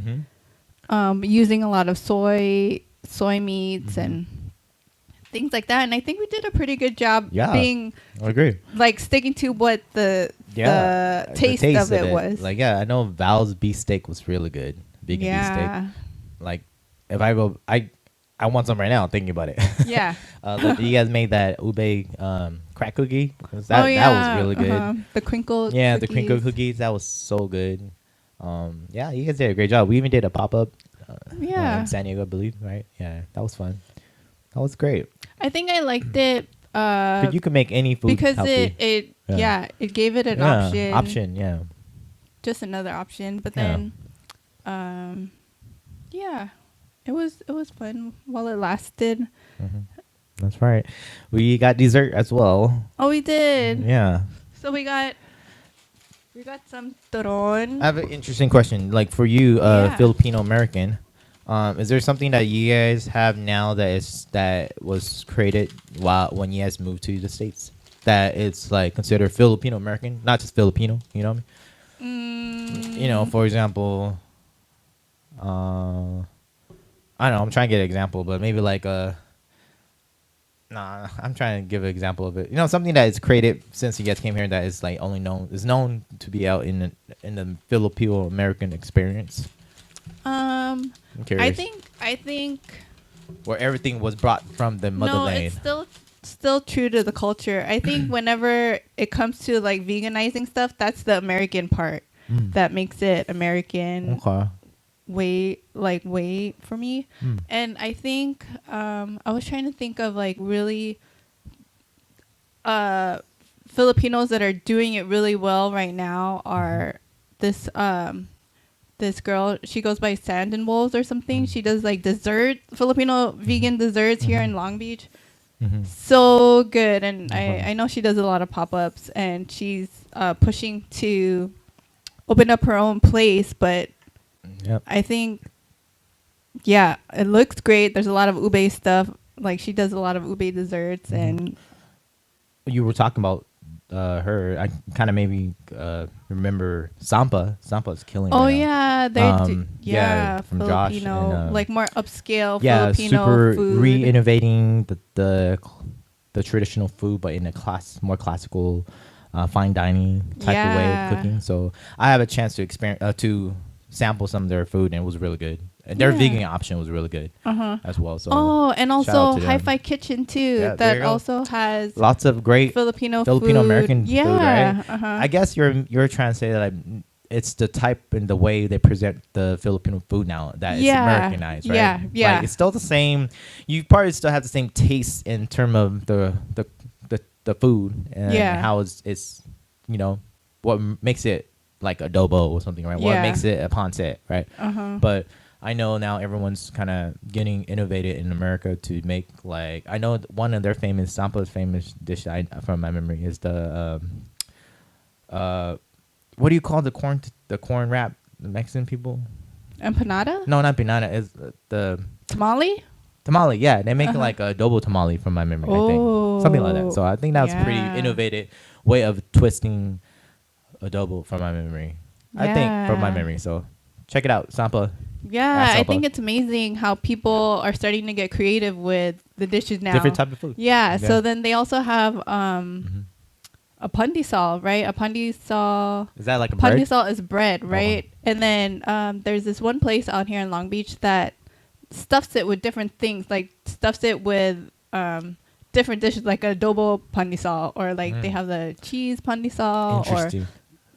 Speaker 1: using a lot of soy meats and things like that. And I think we did a pretty good job being,
Speaker 2: I agree,
Speaker 1: like sticking to what the taste of it was.
Speaker 2: Like, yeah, I know Val's beefsteak was really good. Vegan beefsteak. Like, if I go, I want some right now thinking about it.
Speaker 1: Yeah.
Speaker 2: You guys made that ube crack cookie. That was really good.
Speaker 1: The crinkle
Speaker 2: cookies. The crinkle cookies. That was so good. You guys did a great job. We even did a pop-up in San Diego, I believe, right? Yeah, that was fun. That was great.
Speaker 1: I think I liked it.
Speaker 2: You can make any food
Speaker 1: because
Speaker 2: healthy.
Speaker 1: it gave it an option.
Speaker 2: Yeah.
Speaker 1: Just another option. But then, it was fun while it lasted.
Speaker 2: That's right. We got dessert as well.
Speaker 1: Oh, we did.
Speaker 2: Yeah.
Speaker 1: So we got some turon.
Speaker 2: I have an interesting question. Like, for you, Filipino American, is there something that you guys have now that was created when you guys moved to the States that it's like considered Filipino American, not just Filipino? You know what I mean? You know, for example, I don't know. I'm trying to get an example, but maybe like I'm trying to give an example of it. You know, something that is created since you guys came here that is like known to be out in the Filipino American experience. I'm curious.
Speaker 1: I think
Speaker 2: where everything was brought from the motherland.
Speaker 1: No, it's still true to the culture. I think whenever it comes to like veganizing stuff, that's the American part that makes it American.
Speaker 2: Okay.
Speaker 1: Way for me. And I think I was trying to think of like really Filipinos that are doing it really well right now are this girl. She goes by Sand and Wolves or something. She does like Filipino vegan desserts here in Long Beach. So good. And I know she does a lot of pop-ups, and she's pushing to open up her own place, but I think, it looks great. There's a lot of ube stuff. Like, she does a lot of ube desserts. And
Speaker 2: you were talking about her. I kind of maybe remember Sampa. Sampa's killing it.
Speaker 1: Oh, yeah.
Speaker 2: From Josh.
Speaker 1: Filipino,
Speaker 2: And,
Speaker 1: like more upscale Filipino
Speaker 2: super
Speaker 1: food.
Speaker 2: Re-innovating the traditional food, but in a more classical fine dining type of way
Speaker 1: Yeah.
Speaker 2: of cooking. So I have a chance to experience to sample some of their food, and it was really good. And their
Speaker 1: Yeah.
Speaker 2: vegan option was really good as well. So
Speaker 1: Oh, and
Speaker 2: shout
Speaker 1: also
Speaker 2: out to them.
Speaker 1: HiFi Kitchen too.
Speaker 2: Yeah, there
Speaker 1: that
Speaker 2: you go.
Speaker 1: also has
Speaker 2: Lots of great
Speaker 1: Filipino
Speaker 2: American
Speaker 1: food.
Speaker 2: food, right?
Speaker 1: Uh-huh.
Speaker 2: I guess you're trying to say that it's the type and the way they present the Filipino food now that it's Americanized, right?
Speaker 1: Yeah, yeah.
Speaker 2: Like, it's still the same. You probably still have the same taste in terms of the food and how it's what makes it like adobo or something, right? What
Speaker 1: Yeah.
Speaker 2: makes it a pancit, right? But I know now everyone's kind of getting innovated in America to make, like, I know one of their famous Sampa's famous dish from my memory is the what do you call the corn wrap, the Mexican people?
Speaker 1: Empanada?
Speaker 2: No, not banana. Is the
Speaker 1: Tamale?
Speaker 2: tamale? Yeah, they make like a adobo tamale from my memory. I think something like that. So I think that's a pretty
Speaker 1: Yeah.
Speaker 2: innovative way of twisting adobo from my memory. I think from my memory. So check it out, Sampa.
Speaker 1: Yeah, I
Speaker 2: Sampa.
Speaker 1: think it's amazing how people are starting to get creative with the dishes now.
Speaker 2: Different type of food.
Speaker 1: Yeah,
Speaker 2: Yeah.
Speaker 1: so then they also have a pandesal, right? A pandesal.
Speaker 2: Is that like a bread?
Speaker 1: Pandesal is bread, right? And then there's this one place out here in Long Beach that stuffs it with different things, like stuffs it with different dishes, like adobo pandesal, or like they have the cheese pandesal, or
Speaker 2: Interesting.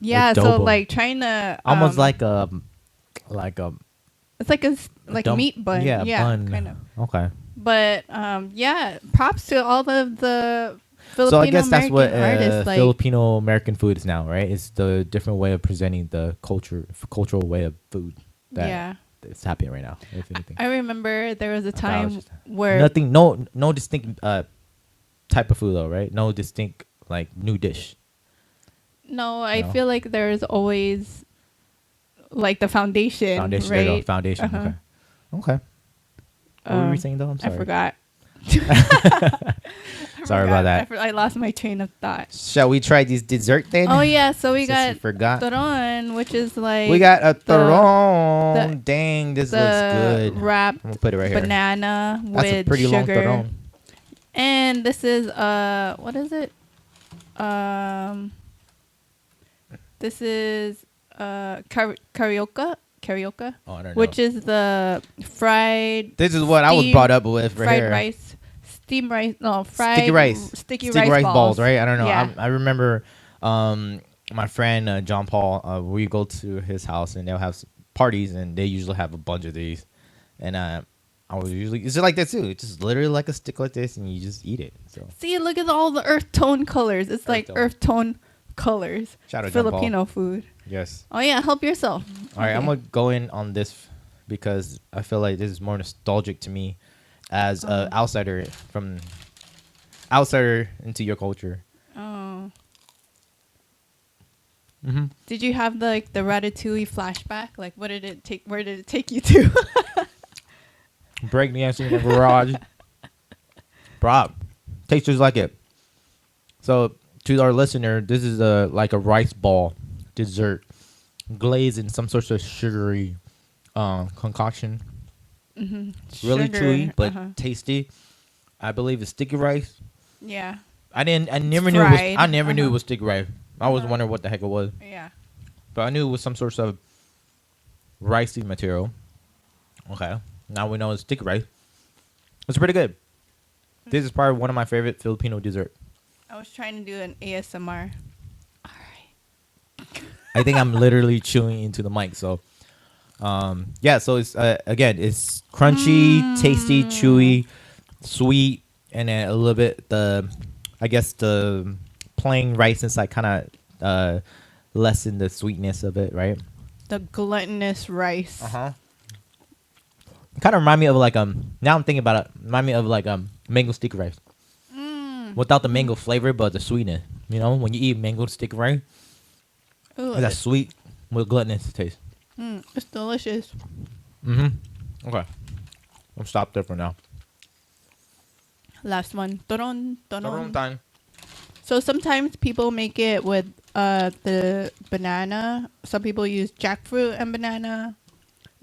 Speaker 1: yeah. So
Speaker 2: Adobo.
Speaker 1: like trying to
Speaker 2: Almost like a
Speaker 1: it's like like
Speaker 2: dump-
Speaker 1: meat bun,
Speaker 2: yeah, bun.
Speaker 1: kind of.
Speaker 2: Okay.
Speaker 1: But yeah, props to all of the Filipino
Speaker 2: So I guess that's
Speaker 1: American
Speaker 2: what
Speaker 1: artists, like,
Speaker 2: Filipino American food is now, right? It's the different way of presenting the cultural way of food that
Speaker 1: yeah.
Speaker 2: it's happening right now. If anything,
Speaker 1: I remember there was a
Speaker 2: thought I was
Speaker 1: time
Speaker 2: just-
Speaker 1: where
Speaker 2: nothing, no distinct type of food though, right? No distinct like new dish.
Speaker 1: no, I
Speaker 2: No.
Speaker 1: feel like there's always like the foundation,
Speaker 2: Foundation, there you go,
Speaker 1: right?
Speaker 2: foundation.
Speaker 1: Uh-huh.
Speaker 2: Okay. What were we saying though? I'm sorry.
Speaker 1: I forgot.
Speaker 2: Sorry about that.
Speaker 1: I lost my train of thought.
Speaker 2: Shall we try this dessert then?
Speaker 1: Oh yeah, so we
Speaker 2: Since you
Speaker 1: got
Speaker 2: forgot.
Speaker 1: turon, which is like
Speaker 2: We got a turon.
Speaker 1: the-
Speaker 2: Dang, this
Speaker 1: the
Speaker 2: looks good.
Speaker 1: wrapped
Speaker 2: I'm gonna put it right here.
Speaker 1: banana
Speaker 2: That's
Speaker 1: with
Speaker 2: a pretty long
Speaker 1: sugar.
Speaker 2: turon.
Speaker 1: And this is what is it? This is carioca,
Speaker 2: Oh, I don't know.
Speaker 1: which is the fried
Speaker 2: This is what I was
Speaker 1: steamed
Speaker 2: brought up with right
Speaker 1: fried
Speaker 2: here.
Speaker 1: rice, steamed rice, no fried sticky
Speaker 2: rice balls, right? I don't know.
Speaker 1: Yeah.
Speaker 2: I remember my friend John Paul. We go to his house and they'll have parties, and they usually have a bunch of these. And I was usually it's like that too. It's just literally like a stick like this, and you just eat it. So
Speaker 1: See, look at all the earth tone colors. It's like
Speaker 2: tone.
Speaker 1: earth tone colors.
Speaker 2: Shout out John Paul.
Speaker 1: Filipino food.
Speaker 2: yes.
Speaker 1: Oh yeah, help yourself.
Speaker 2: All right, I'm
Speaker 1: Okay.
Speaker 2: gonna go in on this because I feel like this is more nostalgic to me as an outsider into your culture.
Speaker 1: Oh.
Speaker 2: Mm-hmm.
Speaker 1: Did you have the Ratatouille flashback? Like, what did it take? Where did it take you to?
Speaker 2: Break dancing in the garage. Prop. Tastes just like it. So to our listener, this is like a rice ball dessert glazed in some sort of sugary concoction. Really
Speaker 1: Sugar,
Speaker 2: chewy but
Speaker 1: uh-huh.
Speaker 2: tasty. I believe it's sticky rice.
Speaker 1: Yeah.
Speaker 2: I never
Speaker 1: It's
Speaker 2: knew
Speaker 1: fried.
Speaker 2: it was sticky rice. I was wondering what the heck it was.
Speaker 1: Yeah.
Speaker 2: But I knew it was some sort of ricey material. Okay. Now we know it's sticky rice. It's pretty good. This is probably one of my favorite Filipino dessert.
Speaker 1: I was trying to do an ASMR. All right.
Speaker 2: I think I'm literally chewing into the mic. So, yeah. So it's again, it's crunchy, tasty, chewy, sweet, and then a little bit the plain rice inside kind of lessen the sweetness of it, right?
Speaker 1: The gluttonous rice.
Speaker 2: Kind of remind me of like now I'm thinking about it. Remind me of like mango sticky rice without the mango flavor, but the sweetness. You know, when you eat mango sticky rice,
Speaker 1: Ooh,
Speaker 2: it's that sweet with gluttonous taste.
Speaker 1: it's delicious.
Speaker 2: Okay, I'll stop there for now.
Speaker 1: Last one. Turon, turon.
Speaker 2: Time.
Speaker 1: So sometimes people make it with the banana. Some people use jackfruit and banana.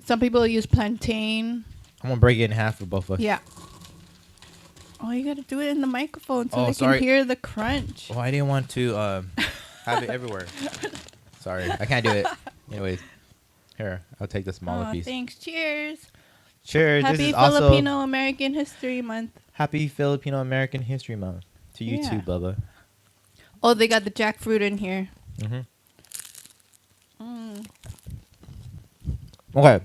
Speaker 1: Some people use plantain.
Speaker 2: I'm gonna break it in half for both of us.
Speaker 1: Yeah. Oh, you gotta do it in the microphone so
Speaker 2: Oh,
Speaker 1: they
Speaker 2: sorry.
Speaker 1: can hear the crunch.
Speaker 2: Well, I didn't want to Have it everywhere. Sorry, I can't do it. Anyways, here, I'll take the smaller piece.
Speaker 1: Thanks. Cheers.
Speaker 2: Cheers.
Speaker 1: Happy
Speaker 2: This is also
Speaker 1: Filipino American History Month.
Speaker 2: Happy Filipino American History Month to you too, Bubba.
Speaker 1: Oh, they got the jackfruit in here.
Speaker 2: Okay.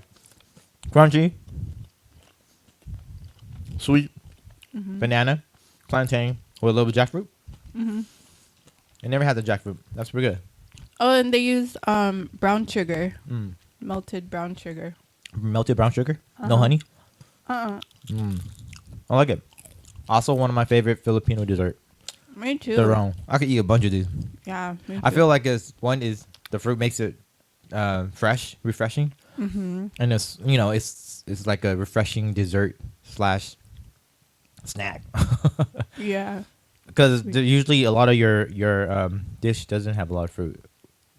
Speaker 2: Crunchy. Sweet. Banana. Plantain. With a little bit of jackfruit. I never had the jackfruit. That's pretty good.
Speaker 1: Oh, and they use brown sugar. Melted brown sugar.
Speaker 2: Melted brown sugar? No honey? I like it. Also, one of my favorite Filipino dessert.
Speaker 1: Me too.
Speaker 2: They're wrong. I could eat a bunch of these.
Speaker 1: Yeah, me too.
Speaker 2: I feel like one is the fruit makes it fresh, refreshing, and it's it's like a refreshing dessert / snack.
Speaker 1: Yeah.
Speaker 2: Because usually a lot of your dish doesn't have a lot of fruit.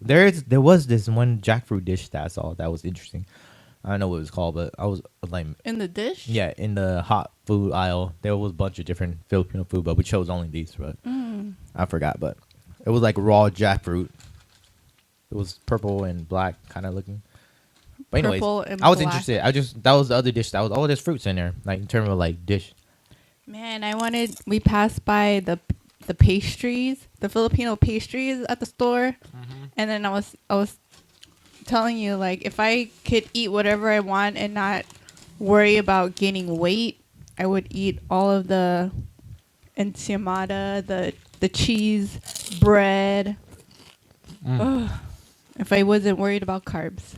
Speaker 2: There was this one jackfruit dish that I saw that was interesting. I don't know what it was called, but I was like
Speaker 1: in the dish.
Speaker 2: Yeah, in the hot food aisle, there was a bunch of different Filipino food, but we chose only these. But I forgot. But it was like raw jackfruit. It was purple and black kind of looking. But anyways, I was interested. That was the other dish. That was there's fruits in there, like in terms of like dish.
Speaker 1: Man, we passed by the pastries, the Filipino pastries at the store, and then I was telling you, like, if I could eat whatever I want and not worry about gaining weight, I would eat all of the encimada, the cheese, bread. Ugh, if I wasn't worried about carbs.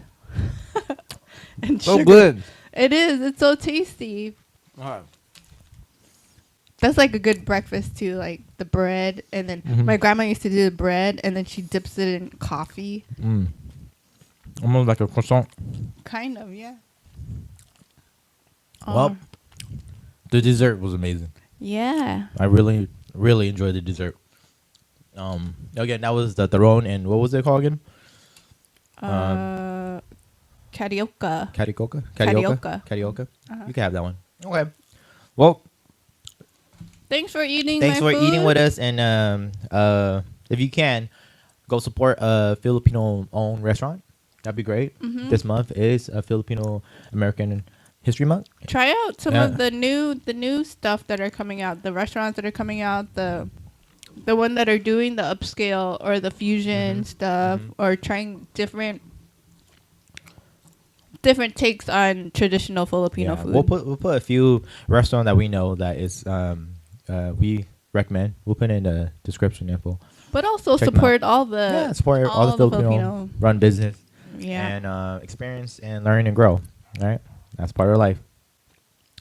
Speaker 1: And
Speaker 2: so
Speaker 1: sugar.
Speaker 2: Good.
Speaker 1: It is. It's so tasty. That's like a good breakfast too, like the bread, and then my grandma used to do the bread, and then she dips it in coffee.
Speaker 2: Almost like a croissant.
Speaker 1: Kind of, yeah.
Speaker 2: Well, the dessert was amazing.
Speaker 1: Yeah.
Speaker 2: I really, really enjoyed the dessert. Again, that was the Taron, and what was it called again?
Speaker 1: Carioca.
Speaker 2: Carioca. You can have that one. Okay. Well,
Speaker 1: thanks for eating.
Speaker 2: Thanks for eating with us, and if you can, go support a Filipino-owned restaurant. That'd be great. This month is a Filipino American History Month.
Speaker 1: Try out some of the new stuff that are coming out. The restaurants that are coming out. The one that are doing the upscale or the fusion stuff, or trying different takes on traditional Filipino food.
Speaker 2: We'll put a few restaurants that we know that is we recommend. We'll put in the description info.
Speaker 1: But also support all the
Speaker 2: Filipino run business.
Speaker 1: Yeah.
Speaker 2: And experience and learn and grow. All right, that's part of life.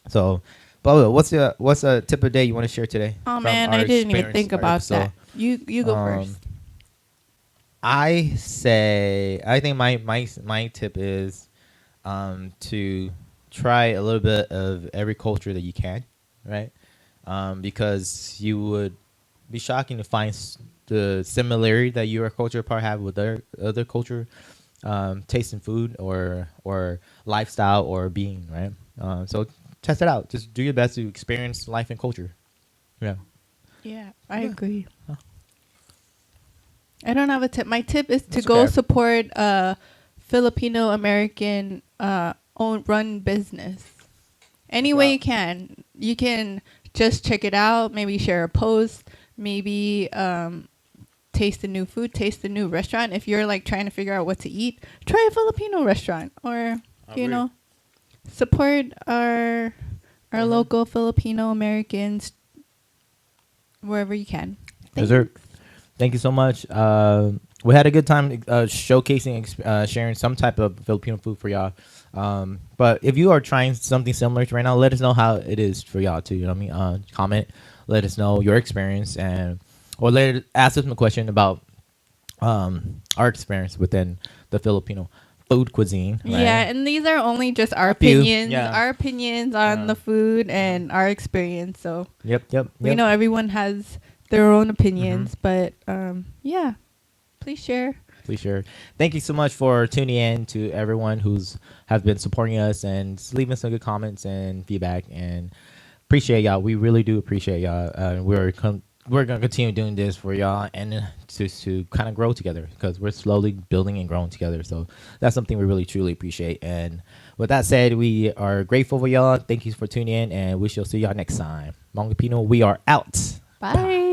Speaker 2: So, Bubba, what's a tip of the day you want to share today?
Speaker 1: Oh man, I didn't even think about that. You go first.
Speaker 2: I think my tip is to try a little bit of every culture that you can, right? Because you would be shocking to find the similarity that your culture part have with other culture, taste in food or lifestyle or being, right? So test it out. Just do your best to experience life and culture. Yeah.
Speaker 1: Yeah, I agree. Huh. I don't have a tip. My tip is to go support a Filipino American owned run business. Any way you can. You can just check it out. Maybe share a post. Maybe taste the new food. Taste the new restaurant. If you're like trying to figure out what to eat, try a Filipino restaurant, or support our local Filipino Americans wherever you can.
Speaker 2: Thank you so much. We had a good time showcasing, sharing some type of Filipino food for y'all. But if you are trying something similar to right now, let us know how it is for y'all too. You know what I mean? Comment, let us know your experience, or ask us a question about our experience within the Filipino food cuisine. Right?
Speaker 1: Yeah, and these are only just our opinions. Our opinions on the food and our experience. So
Speaker 2: yep.
Speaker 1: We know everyone has their own opinions, but please share.
Speaker 2: Thank you so much for tuning in to everyone has been supporting us and leaving some good comments and feedback, and appreciate y'all. We really do appreciate y'all. We're we're gonna continue doing this for y'all and to kind of grow together because we're slowly building and growing together. So that's something we really truly appreciate. And with that said, we are grateful for y'all. Thank you for tuning in, and we shall see y'all next time. Hmongipino, we are out.
Speaker 1: Bye.